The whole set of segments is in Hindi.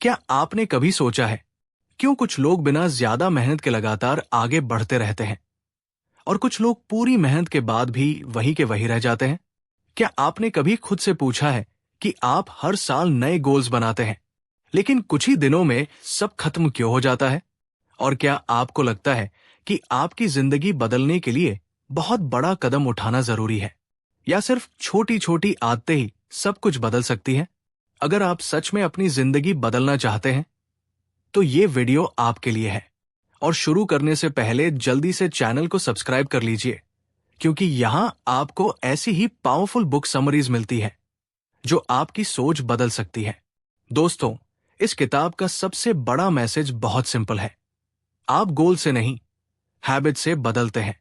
क्या आपने कभी सोचा है क्यों कुछ लोग बिना ज्यादा मेहनत के लगातार आगे बढ़ते रहते हैं और कुछ लोग पूरी मेहनत के बाद भी वही के वही रह जाते हैं? क्या आपने कभी खुद से पूछा है कि आप हर साल नए गोल्स बनाते हैं लेकिन कुछ ही दिनों में सब खत्म क्यों हो जाता है? और क्या आपको लगता है कि आपकी जिंदगी बदलने के लिए बहुत बड़ा कदम उठाना जरूरी है या सिर्फ छोटी छोटी आदतें ही सब कुछ बदल सकती हैं? अगर आप सच में अपनी जिंदगी बदलना चाहते हैं तो ये वीडियो आपके लिए है। और शुरू करने से पहले जल्दी से चैनल को सब्सक्राइब कर लीजिए, क्योंकि यहां आपको ऐसी ही पावरफुल बुक समरीज मिलती है जो आपकी सोच बदल सकती है। दोस्तों, इस किताब का सबसे बड़ा मैसेज बहुत सिंपल है। आप गोल से नहीं, हैबिट से बदलते हैं।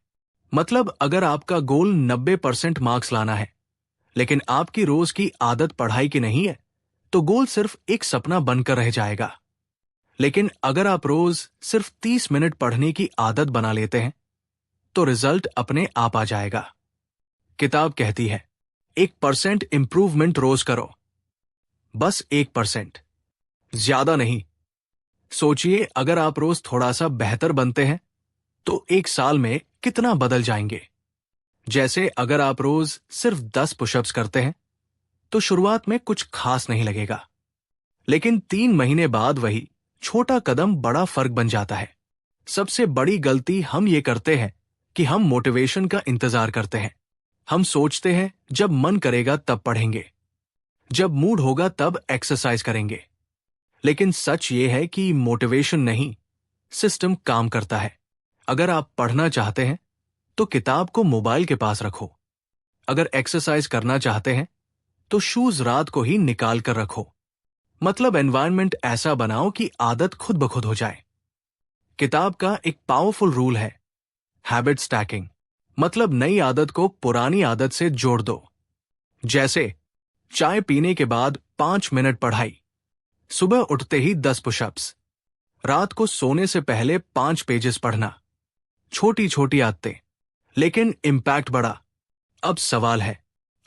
मतलब अगर आपका गोल 90% मार्क्स लाना है लेकिन आपकी रोज की आदत पढ़ाई की नहीं है तो गोल सिर्फ एक सपना बनकर रह जाएगा। लेकिन अगर आप रोज सिर्फ 30 मिनट पढ़ने की आदत बना लेते हैं तो रिजल्ट अपने आप आ जाएगा। किताब कहती है 1% इंप्रूवमेंट रोज करो, बस 1%, ज्यादा नहीं। सोचिए, अगर आप रोज थोड़ा सा बेहतर बनते हैं तो एक साल में कितना बदल जाएंगे। जैसे अगर आप रोज सिर्फ 10 पुशअप्स करते हैं तो शुरुआत में कुछ खास नहीं लगेगा, लेकिन 3 महीने बाद वही छोटा कदम बड़ा फर्क बन जाता है। सबसे बड़ी गलती हम ये करते हैं कि हम मोटिवेशन का इंतजार करते हैं। हम सोचते हैं जब मन करेगा तब पढ़ेंगे, जब मूड होगा तब एक्सरसाइज करेंगे। लेकिन सच ये है कि मोटिवेशन नहीं, सिस्टम काम करता है। अगर आप पढ़ना चाहते हैं तो किताब को मोबाइल के पास रखो। अगर एक्सरसाइज करना चाहते हैं तो शूज रात को ही निकाल कर रखो। मतलब एनवायरनमेंट ऐसा बनाओ कि आदत खुद ब खुद हो जाए। किताब का एक पावरफुल रूल है हैबिट स्टैकिंग। मतलब नई आदत को पुरानी आदत से जोड़ दो। जैसे चाय पीने के बाद 5 मिनट पढ़ाई, सुबह उठते ही 10 पुशअप्स, रात को सोने से पहले 5 पेजेस पढ़ना। छोटी छोटी आदतें लेकिन इम्पैक्ट बड़ा। अब सवाल है,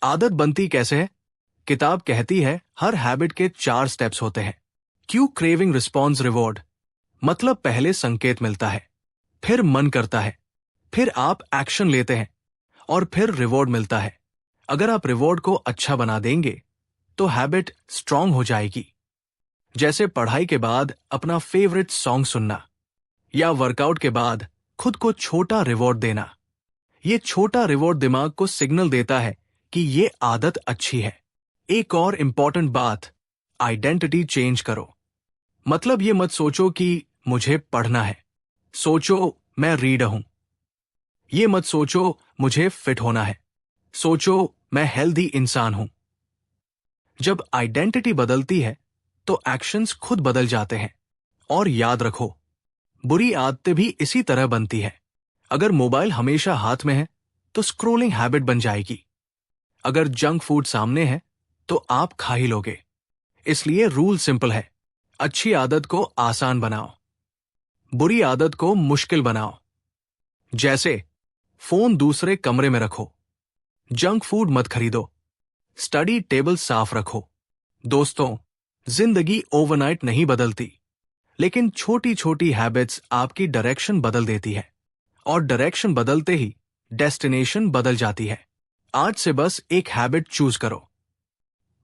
आदत बनती कैसे है? किताब कहती है हर हैबिट के 4 स्टेप्स होते हैं। Q, craving, response, reward. मतलब पहले संकेत मिलता है, फिर मन करता है, फिर आप एक्शन लेते हैं और फिर रिवॉर्ड मिलता है। अगर आप रिवॉर्ड को अच्छा बना देंगे तो हैबिट स्ट्रांग हो जाएगी। जैसे पढ़ाई के बाद अपना फेवरेट सॉन्ग सुनना या वर्कआउट के बाद खुद को छोटा रिवॉर्ड देना। ये छोटा रिवॉर्ड दिमाग को सिग्नल देता है कि ये आदत अच्छी है। एक और इंपॉर्टेंट बात, आइडेंटिटी चेंज करो। मतलब ये मत सोचो कि मुझे पढ़ना है, सोचो मैं रीडर हूं। ये मत सोचो मुझे फिट होना है, सोचो मैं हेल्दी इंसान हूं। जब आइडेंटिटी बदलती है तो एक्शंस खुद बदल जाते हैं। और याद रखो, बुरी आदतें भी इसी तरह बनती है। अगर मोबाइल हमेशा हाथ में है तो स्क्रोलिंग हैबिट बन जाएगी। अगर जंक फूड सामने है तो आप खा ही लोगे। इसलिए रूल सिंपल है, अच्छी आदत को आसान बनाओ, बुरी आदत को मुश्किल बनाओ। जैसे फोन दूसरे कमरे में रखो, जंक फूड मत खरीदो, स्टडी टेबल साफ रखो। दोस्तों, जिंदगी ओवरनाइट नहीं बदलती, लेकिन छोटी छोटी हैबिट्स आपकी डायरेक्शन बदल देती है। और डायरेक्शन बदलते ही डेस्टिनेशन बदल जाती है। आज से बस एक हैबिट चूज करो,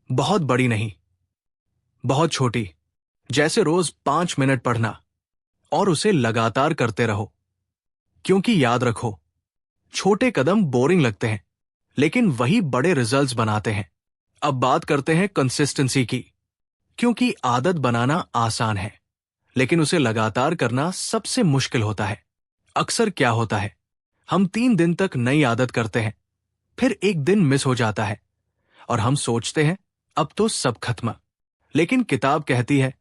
बहुत बड़ी नहीं, बहुत छोटी। जैसे रोज 5 मिनट पढ़ना, और उसे लगातार करते रहो। क्योंकि याद रखो, छोटे कदम बोरिंग लगते हैं लेकिन वही बड़े रिजल्ट्स बनाते हैं। अब बात करते हैं कंसिस्टेंसी की, क्योंकि आदत बनाना आसान है लेकिन उसे लगातार करना सबसे मुश्किल होता है। अक्सर क्या होता है, हम 3 दिन तक नई आदत करते हैं, फिर एक दिन मिस हो जाता है और हम सोचते हैं अब तो सब खत्म। लेकिन किताब कहती है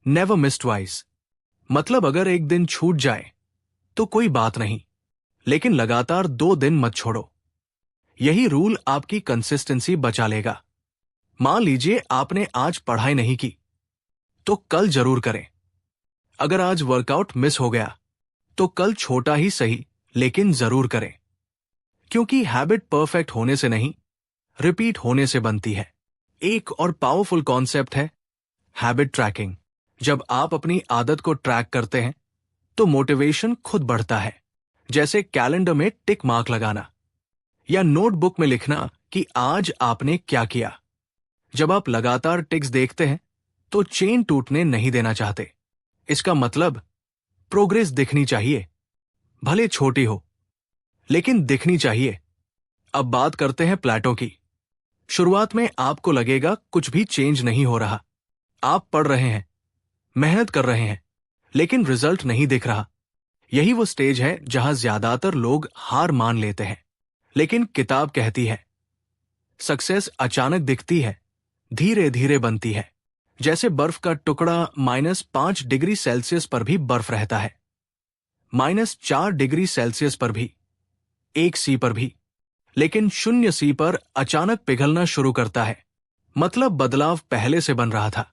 नेवर मिस ट्वाइस। मतलब अगर एक दिन छूट जाए तो कोई बात नहीं, लेकिन लगातार 2 दिन मत छोड़ो। यही रूल आपकी कंसिस्टेंसी बचा लेगा। मान लीजिए आपने आज पढ़ाई नहीं की तो कल जरूर करें। अगर आज वर्कआउट मिस हो गया तो कल छोटा ही सही लेकिन जरूर करें। क्योंकि हैबिट परफेक्ट होने से नहीं, रिपीट होने से बनती है। एक और पावरफुल कॉन्सेप्ट है हैबिट ट्रैकिंग। जब आप अपनी आदत को ट्रैक करते हैं तो मोटिवेशन खुद बढ़ता है, जैसे कैलेंडर में टिक मार्क लगाना या नोटबुक में लिखना कि आज आपने क्या किया। जब आप लगातार टिक्स देखते हैं तो चेन टूटने नहीं देना चाहते। इसका मतलब प्रोग्रेस दिखनी चाहिए, भले छोटी हो लेकिन दिखनी चाहिए। अब बात करते हैं प्लेटो की। शुरुआत में आपको लगेगा कुछ भी चेंज नहीं हो रहा। आप पढ़ रहे हैं, मेहनत कर रहे हैं, लेकिन रिजल्ट नहीं दिख रहा। यही वो स्टेज है जहां ज्यादातर लोग हार मान लेते हैं। लेकिन किताब कहती है सक्सेस अचानक दिखती है, धीरे धीरे बनती है। जैसे बर्फ का टुकड़ा -5 डिग्री सेल्सियस पर भी बर्फ रहता है, -4 डिग्री सेल्सियस पर भी, 1 सी पर भी, लेकिन 0 सी पर अचानक पिघलना शुरू करता है। मतलब बदलाव पहले से बन रहा था,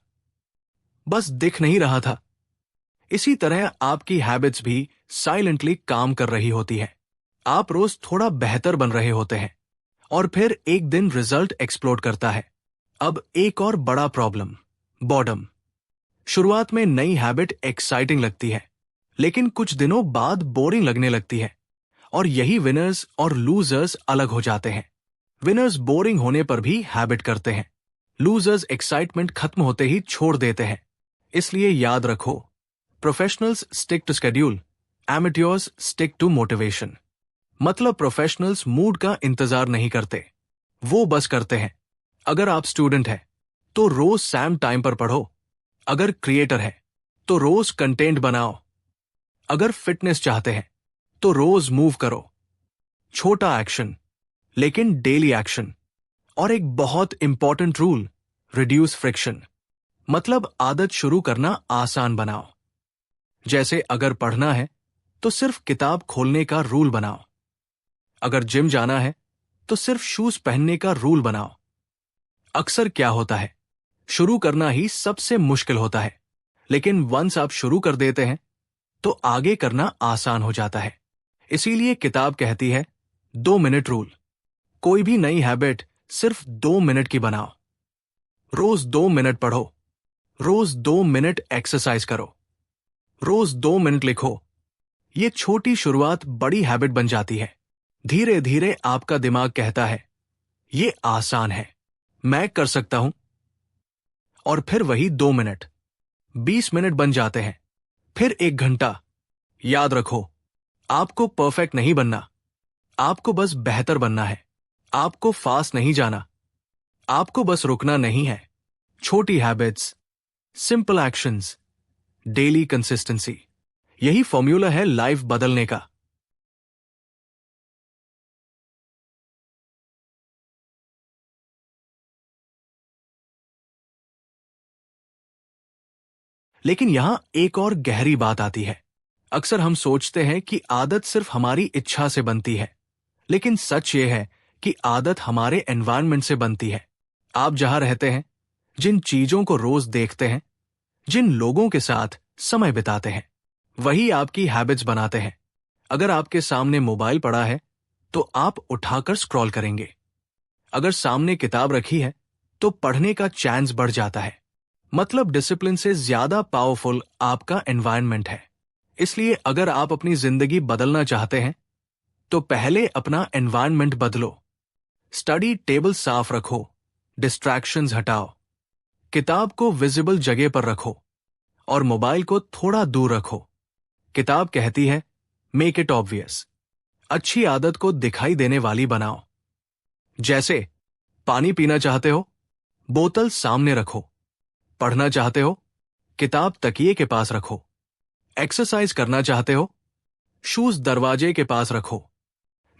बस दिख नहीं रहा था। इसी तरह आपकी हैबिट्स भी साइलेंटली काम कर रही होती है। आप रोज थोड़ा बेहतर बन रहे होते हैं और फिर एक दिन रिजल्ट एक्सप्लोड करता है। अब एक और बड़ा प्रॉब्लम, बॉर्डम। शुरुआत में नई हैबिट एक्साइटिंग लगती है, लेकिन कुछ दिनों बाद बोरिंग लगने लगती है। और यही विनर्स और लूजर्स अलग हो जाते हैं। विनर्स बोरिंग होने पर भी हैबिट करते हैं, लूजर्स एक्साइटमेंट खत्म होते ही छोड़ देते हैं। इसलिए याद रखो, professionals stick to schedule, amateurs stick to motivation. मतलब प्रोफेशनल्स मूड का इंतजार नहीं करते, वो बस करते हैं। अगर आप स्टूडेंट हैं तो रोज सैम टाइम पर पढ़ो। अगर क्रिएटर है तो रोज कंटेंट बनाओ। अगर फिटनेस चाहते हैं तो रोज मूव करो। छोटा एक्शन लेकिन डेली एक्शन। और एक बहुत इंपॉर्टेंट रूल, रिड्यूस फ्रिक्शन। मतलब आदत शुरू करना आसान बनाओ। जैसे अगर पढ़ना है तो सिर्फ किताब खोलने का रूल बनाओ। अगर जिम जाना है तो सिर्फ शूज पहनने का रूल बनाओ। अक्सर क्या होता है, शुरू करना ही सबसे मुश्किल होता है, लेकिन वंस आप शुरू कर देते हैं तो आगे करना आसान हो जाता है। इसीलिए किताब कहती है 2 मिनट रूल। कोई भी नई हैबिट सिर्फ 2 मिनट की बनाओ। रोज 2 मिनट पढ़ो, रोज 2 मिनट एक्सरसाइज करो, रोज 2 मिनट लिखो। ये छोटी शुरुआत बड़ी हैबिट बन जाती है। धीरे धीरे आपका दिमाग कहता है ये आसान है, मैं कर सकता हूं। और फिर वही 2 मिनट 20 मिनट बन जाते हैं, फिर 1 घंटा। याद रखो, आपको परफेक्ट नहीं बनना, आपको बस बेहतर बनना है। आपको फास्ट नहीं जाना, आपको बस रुकना नहीं है। छोटी habits, simple actions, daily consistency, यही फॉर्मूला है लाइफ बदलने का। लेकिन यहां एक और गहरी बात आती है। अक्सर हम सोचते हैं कि आदत सिर्फ हमारी इच्छा से बनती है, लेकिन सच ये है कि आदत हमारे एनवायरनमेंट से बनती है। आप जहां रहते हैं, जिन चीजों को रोज देखते हैं, जिन लोगों के साथ समय बिताते हैं, वही आपकी हैबिट्स बनाते हैं। अगर आपके सामने मोबाइल पड़ा है तो आप उठाकर स्क्रॉल करेंगे। अगर सामने किताब रखी है तो पढ़ने का चांस बढ़ जाता है। मतलब डिसिप्लिन से ज्यादा पावरफुल आपका एनवायरनमेंट है। इसलिए अगर आप अपनी जिंदगी बदलना चाहते हैं तो पहले अपना एनवायरनमेंट बदलो। स्टडी टेबल साफ रखो, डिस्ट्रैक्शंस हटाओ, किताब को विजिबल जगह पर रखो और मोबाइल को थोड़ा दूर रखो। किताब कहती है मेक इट ऑब्वियस। अच्छी आदत को दिखाई देने वाली बनाओ। जैसे पानी पीना चाहते हो, बोतल सामने रखो। पढ़ना चाहते हो, किताब तकिए के पास रखो। एक्सरसाइज करना चाहते हो, शूज दरवाजे के पास रखो।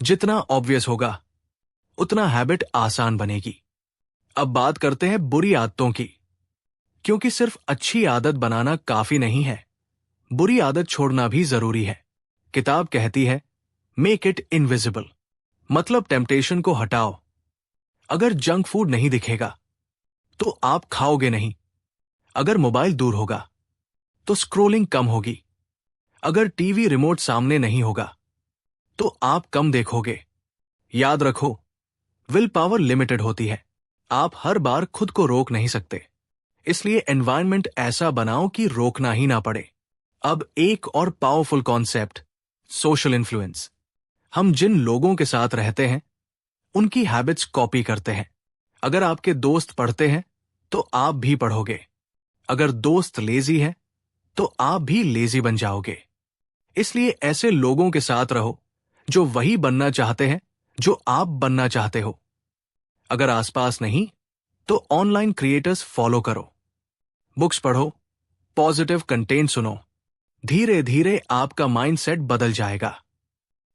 जितना ऑब्वियस होगा उतना हैबिट आसान बनेगी। अब बात करते हैं बुरी आदतों की, क्योंकि सिर्फ अच्छी आदत बनाना काफी नहीं है, बुरी आदत छोड़ना भी जरूरी है। किताब कहती है मेक इट इनविजिबल। मतलब टेम्पटेशन को हटाओ। अगर जंक फूड नहीं दिखेगा तो आप खाओगे नहीं। अगर मोबाइल दूर होगा तो स्क्रोलिंग कम होगी। अगर टीवी रिमोट सामने नहीं होगा तो आप कम देखोगे। याद रखो, विल पावर लिमिटेड होती है। आप हर बार खुद को रोक नहीं सकते। इसलिए एनवायरनमेंट ऐसा बनाओ कि रोकना ही ना पड़े। अब एक और पावरफुल कॉन्सेप्ट, सोशल इन्फ्लुएंस। हम जिन लोगों के साथ रहते हैं उनकी हैबिट्स कॉपी करते हैं। अगर आपके दोस्त पढ़ते हैं तो आप भी पढ़ोगे। अगर दोस्त लेजी है तो आप भी लेजी बन जाओगे। इसलिए ऐसे लोगों के साथ रहो जो वही बनना चाहते हैं जो आप बनना चाहते हो। अगर आसपास नहीं तो ऑनलाइन क्रिएटर्स फॉलो करो, बुक्स पढ़ो, पॉजिटिव कंटेंट सुनो। धीरे धीरे आपका माइंडसेट बदल जाएगा।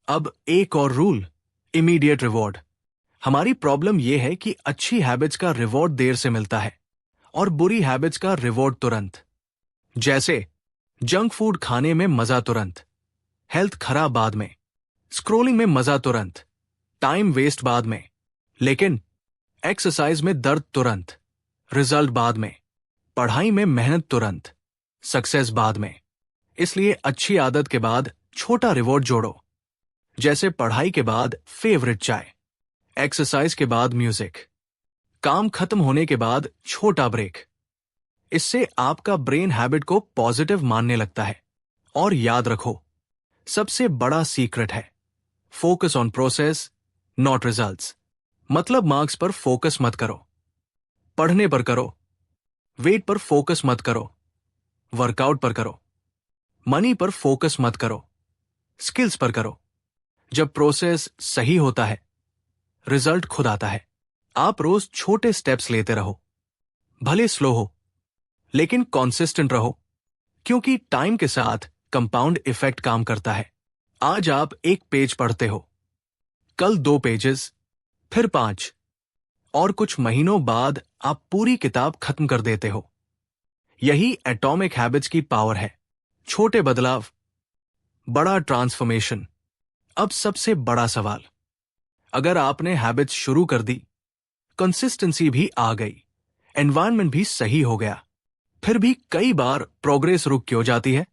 अब एक और रूल, इमीडिएट रिवॉर्ड। हमारी प्रॉब्लम यह है कि अच्छी हैबिट्स का रिवॉर्ड देर से मिलता है और बुरी हैबिट्स का रिवॉर्ड तुरंत। जैसे जंक फूड खाने में मजा तुरंत, हेल्थ खराब बाद में, स्क्रोलिंग में मजा तुरंत, टाइम वेस्ट बाद में, लेकिन एक्सरसाइज में दर्द तुरंत, रिजल्ट बाद में, पढ़ाई में मेहनत तुरंत, सक्सेस बाद में। इसलिए अच्छी आदत के बाद छोटा रिवॉर्ड जोड़ो, जैसे पढ़ाई के बाद फेवरेट चाय, एक्सरसाइज के बाद म्यूजिक, काम खत्म होने के बाद छोटा ब्रेक। इससे आपका ब्रेन हैबिट को पॉजिटिव मानने लगता है। और याद रखो, सबसे बड़ा सीक्रेट है, focus on process not results. मतलब मार्क्स पर फोकस मत करो, पढ़ने पर करो, वेट पर फोकस मत करो, वर्कआउट पर करो, मनी पर फोकस मत करो, स्किल्स पर करो। जब प्रोसेस सही होता है रिजल्ट खुद आता है। आप रोज छोटे स्टेप्स लेते रहो, भले स्लो हो लेकिन कॉन्सिस्टेंट रहो, क्योंकि टाइम के साथ कंपाउंड इफेक्ट काम करता है। आज आप एक पेज पढ़ते हो, कल 2 पेजेस, फिर 5, और कुछ महीनों बाद आप पूरी किताब खत्म कर देते हो। यही एटॉमिक हैबिट्स की पावर है। छोटे बदलाव, बड़ा ट्रांसफॉर्मेशन। अब सबसे बड़ा सवाल, अगर आपने हैबिट्स शुरू कर दी, कंसिस्टेंसी भी आ गई, एनवायरनमेंट भी सही हो गया, फिर भी कई बार प्रोग्रेस रुक क्यों जाती है?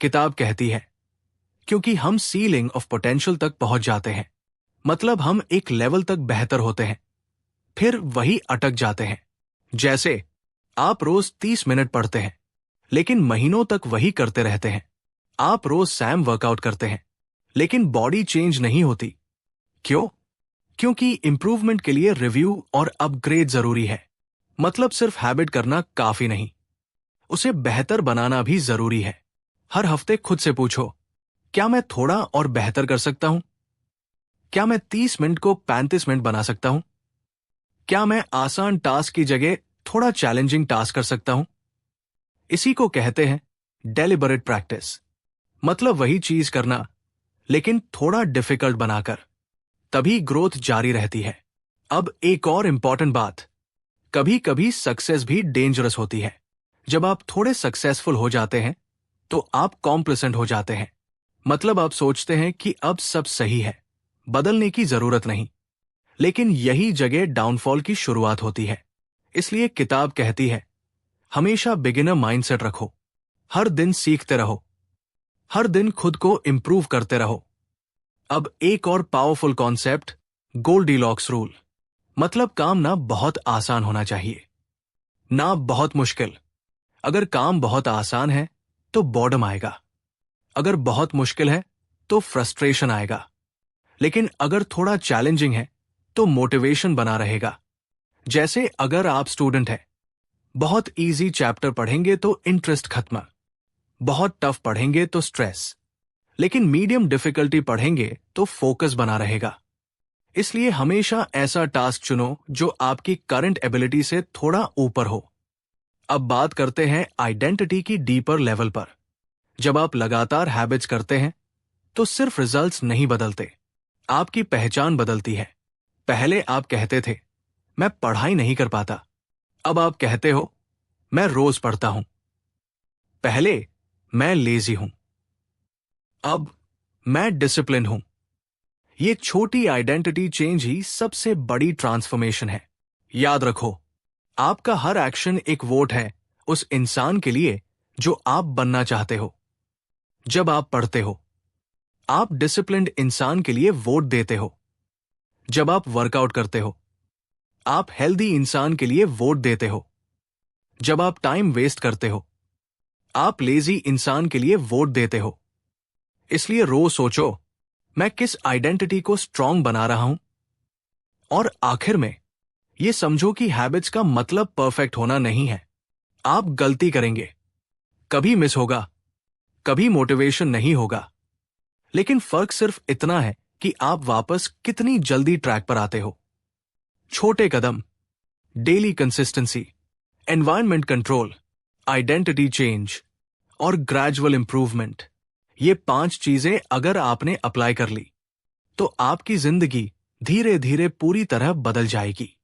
किताब कहती है क्योंकि हम सीलिंग ऑफ पोटेंशियल तक पहुंच जाते हैं। मतलब हम एक लेवल तक बेहतर होते हैं, फिर वही अटक जाते हैं। जैसे आप रोज 30 मिनट पढ़ते हैं लेकिन महीनों तक वही करते रहते हैं। आप रोज सैम वर्कआउट करते हैं लेकिन बॉडी चेंज नहीं होती। क्यों? क्योंकि इंप्रूवमेंट के लिए रिव्यू और अपग्रेड जरूरी है। मतलब सिर्फ हैबिट करना काफी नहीं, उसे बेहतर बनाना भी जरूरी है। हर हफ्ते खुद से पूछो, क्या मैं थोड़ा और बेहतर कर सकता हूं? क्या मैं 30 मिनट को 35 मिनट बना सकता हूं? क्या मैं आसान टास्क की जगह थोड़ा चैलेंजिंग टास्क कर सकता हूं? इसी को कहते हैं डेलिबरेट प्रैक्टिस। मतलब वही चीज करना लेकिन थोड़ा डिफिकल्ट बनाकर, तभी ग्रोथ जारी रहती है। अब एक और इंपॉर्टेंट बात, कभी कभी सक्सेस भी डेंजरस होती है। जब आप थोड़े सक्सेसफुल हो जाते हैं तो आप कॉम्प्लेसेंट हो जाते हैं। मतलब आप सोचते हैं कि अब सब सही है, बदलने की जरूरत नहीं। लेकिन यही जगह डाउनफॉल की शुरुआत होती है। इसलिए किताब कहती है, हमेशा बिगिनर माइंडसेट रखो, हर दिन सीखते रहो, हर दिन खुद को इंप्रूव करते रहो। अब एक और पावरफुल कॉन्सेप्ट, गोल्डीलॉक्स रूल। मतलब काम ना बहुत आसान होना चाहिए, ना बहुत मुश्किल। अगर काम बहुत आसान है तो बॉर्डम आएगा, अगर बहुत मुश्किल है तो फ्रस्ट्रेशन आएगा, लेकिन अगर थोड़ा चैलेंजिंग है तो मोटिवेशन बना रहेगा। जैसे अगर आप स्टूडेंट हैं, बहुत इजी चैप्टर पढ़ेंगे तो इंटरेस्ट खत्म, बहुत टफ पढ़ेंगे तो स्ट्रेस, लेकिन मीडियम डिफिकल्टी पढ़ेंगे तो फोकस बना रहेगा। इसलिए हमेशा ऐसा टास्क चुनो जो आपकी करंट एबिलिटी से थोड़ा ऊपर हो। अब बात करते हैं आइडेंटिटी की डीपर लेवल पर। जब आप लगातार हैबिट्स करते हैं तो सिर्फ रिजल्ट्स नहीं बदलते, आपकी पहचान बदलती है। पहले आप कहते थे, मैं पढ़ाई नहीं कर पाता। अब आप कहते हो, मैं रोज पढ़ता हूं। पहले मैं लेजी हूं, अब मैं डिसिप्लिन हूं। ये छोटी आइडेंटिटी चेंज ही सबसे बड़ी ट्रांसफॉर्मेशन है। याद रखो, आपका हर एक्शन एक वोट है उस इंसान के लिए जो आप बनना चाहते हो। जब आप पढ़ते हो, आप डिसिप्लिन्ड इंसान के लिए वोट देते हो। जब आप वर्कआउट करते हो, आप हेल्दी इंसान के लिए वोट देते हो। जब आप टाइम वेस्ट करते हो, आप लेजी इंसान के लिए वोट देते हो। इसलिए रोज सोचो, मैं किस आइडेंटिटी को स्ट्रांग बना रहा हूं। और आखिर में यह समझो कि हैबिट्स का मतलब परफेक्ट होना नहीं है। आप गलती करेंगे, कभी मिस होगा, कभी मोटिवेशन नहीं होगा, लेकिन फर्क सिर्फ इतना है कि आप वापस कितनी जल्दी ट्रैक पर आते हो। छोटे कदम, daily consistency, environment control, identity change और ग्रेजुअल इंप्रूवमेंट, ये 5 चीजें अगर आपने अप्लाई कर ली तो आपकी जिंदगी धीरे धीरे पूरी तरह बदल जाएगी।